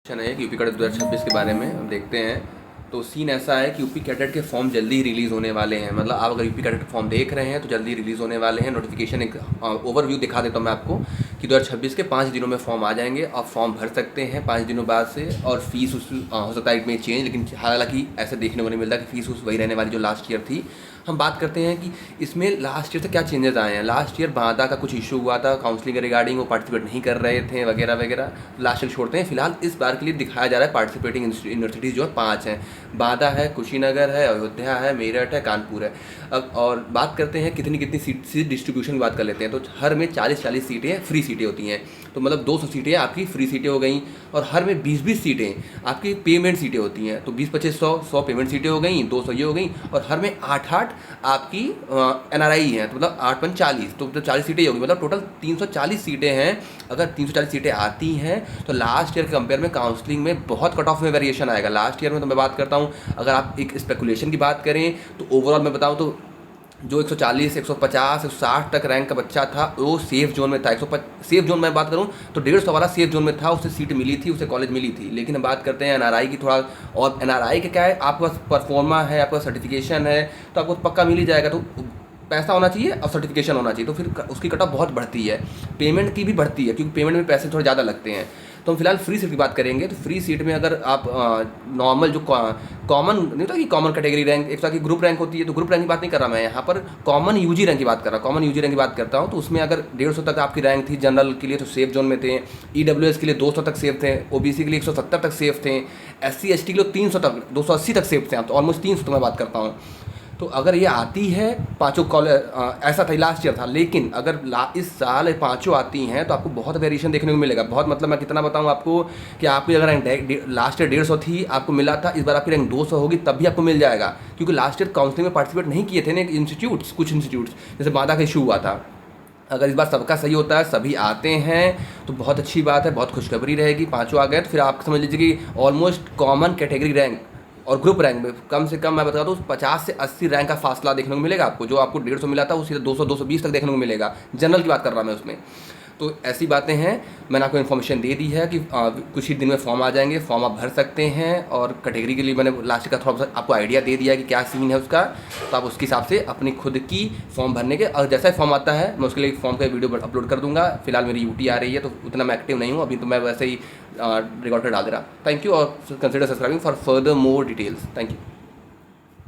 Question है कि UP cadet 2026 के बारे में हम देखते हैं। तो सीन ऐसा है कि यूपी कैडेट के फॉर्म जल्दी ही रिलीज़ होने वाले हैं। मतलब आप अगर यूपी कैडेट फॉर्म देख रहे हैं तो जल्दी रिलीज़ होने वाले हैं। नोटिफिकेशन एक ओवरव्यू दिखा देता हूँ मैं आपको कि 2026 के 5 दिनों में फॉर्म आ जाएंगे। आप फॉर्म भर सकते हैं 5 दिनों बाद से, और फीस हो सकता है इसमें चेंज, लेकिन हालांकि ऐसे देखने को नहीं मिलता कि फीस वही रहने वाली जो लास्ट ईयर थी। हम बात करते हैं कि इसमें लास्ट ईयर से क्या चेंजेस आए हैं। लास्ट ईयर बादा का कुछ इशू हुआ था काउंसलिंग के रिगार्डिंग, वो पार्टिसिपेट नहीं कर रहे थे वगैरह वगैरह, लास्ट ईयर छोड़ते हैं। फिलहाल इस बार के लिए दिखाया जा रहा है पार्टिसिपेटिंग यूनिवर्सिटीज़ जो है 5 हैं। बादा है, कुशीनगर है, अयोध्या है, मेरठ है, कानपुर है। अब और बात करते हैं कितनी कितनी सीट डिस्ट्रीब्यूशन की बात कर लेते हैं। तो हर में 40-40 सीटें फ्री सीटें होती हैं। तो मतलब 200 सीटें आपकी फ्री सीटें हो गई, और हर में 20-20 सीटें आपकी पेमेंट सीटें होती हैं। तो 20-25-100 पेमेंट सीटें हो गई, 200 ये हो गई, और हर में 8-8 आपकी NRI हैं। तो मतलब 8-5-40, तो 40 सीटें होगी, मतलब टोटल 340 सीटें हैं। अगर 340 सीटें आती हैं तो लास्ट ईयर के कंपेयर में काउंसलिंग में बहुत कट ऑफ में वेरिएशन आएगा। लास्ट ईयर में तो मैं बात करता हूँ, अगर आप एक स्पेकुलेशन की बात करें तो ओवरऑल मैं बताऊँ तो जो 140, 150, 160 तक रैंक का बच्चा था वो सेफ जोन में था। सेफ जोन में बात करूं तो 150 वाला सेफ जोन में था, उसे सीट मिली थी, उसे कॉलेज मिली थी। लेकिन हम बात करते हैं NRI की थोड़ा, और NRI के क्या है, आपके पास परफॉर्मा है, आपका सर्टिफिकेशन है, तो आपको पक्का मिल ही जाएगा। तो पैसा होना चाहिए और सर्टिफिकेशन होना चाहिए, तो फिर उसकी कट ऑफ बहुत बढ़ती है, पेमेंट की भी बढ़ती है, क्योंकि पेमेंट में पैसे थोड़े ज़्यादा लगते हैं। तो हम फिलहाल फ्री सीट की बात करेंगे। तो फ्री सीट में अगर आप नॉर्मल जो कॉमन नहीं होता कि कॉमन कैटेगरी रैंक, एक तरह की ग्रुप रैंक होती है, तो ग्रुप रैंक की बात नहीं कर रहा मैं यहाँ पर, कॉमन यूजी रैंक की बात कर रहा हूँ। कॉमन यूजी रैंक की बात करता हूँ तो उसमें अगर 150 तक आपकी रैंक थी जनरल के लिए तो सेफ जोन में थे, EWS के लिए 200 तक सेफ थे, OBC के लिए 170 तक सेफ थे, SC ST के लिए 300 तक 280 तक सेफ थे, तो ऑलमोस्ट 300 तक मैं बात करता हूँ। तो अगर ये आती है पाँचों कॉलेज, ऐसा था लास्ट ईयर था, लेकिन अगर इस साल ये पाँचों आती हैं तो आपको बहुत वेरिएशन देखने को मिलेगा। बहुत मतलब मैं कितना बताऊँ आपको कि आपकी अगर रैंक लास्ट ईयर 150 थी, आपको मिला था, इस बार आपकी रैंक 200 होगी तब भी आपको मिल जाएगा, क्योंकि लास्ट ईयर काउंसलिंग में पार्टिसिपेट नहीं किए थे ना इंस्टीट्यूट्स, कुछ इंस्टीट्यूट्स, जैसे बादा का इशू हुआ था। अगर इस बार सबका सही होता है, सभी आते हैं, तो बहुत अच्छी बात है, बहुत खुशखबरी रहेगी। पाँचों आ गए तो फिर आप समझ लीजिए कि ऑलमोस्ट कॉमन कैटेगरी रैंक और ग्रुप रैंक में कम से कम मैं बता दूँ 50 से 80 रैंक का फासला देखने को मिलेगा आपको। जो आपको 150 मिला था वो सीधे 200-220 तक देखने को मिलेगा। जनरल की बात कर रहा मैं उसमें। तो ऐसी बातें हैं, मैंने आपको इन्फॉर्मेशन दे दी है कि कुछ ही दिन में फॉर्म आ जाएंगे, फॉर्म आप भर सकते हैं। और कैटेगरी के लिए मैंने लास्ट का थोड़ा सा आपको आइडिया दे दिया कि क्या सीन है उसका, तो आप उसके हिसाब से अपनी खुद की फॉर्म भरने के, और जैसा ही फॉर्म आता है मैं उसके लिए फॉर्म का वीडियो अपलोड कर दूंगा। फिलहाल मेरी UT आ रही है तो उतना मैं एक्टिव नहीं हूँ अभी, तो मैं वैसे ही रिकॉर्ड डाल दे रहा। थैंक यू, और consider subscribing for further more details. Thank you.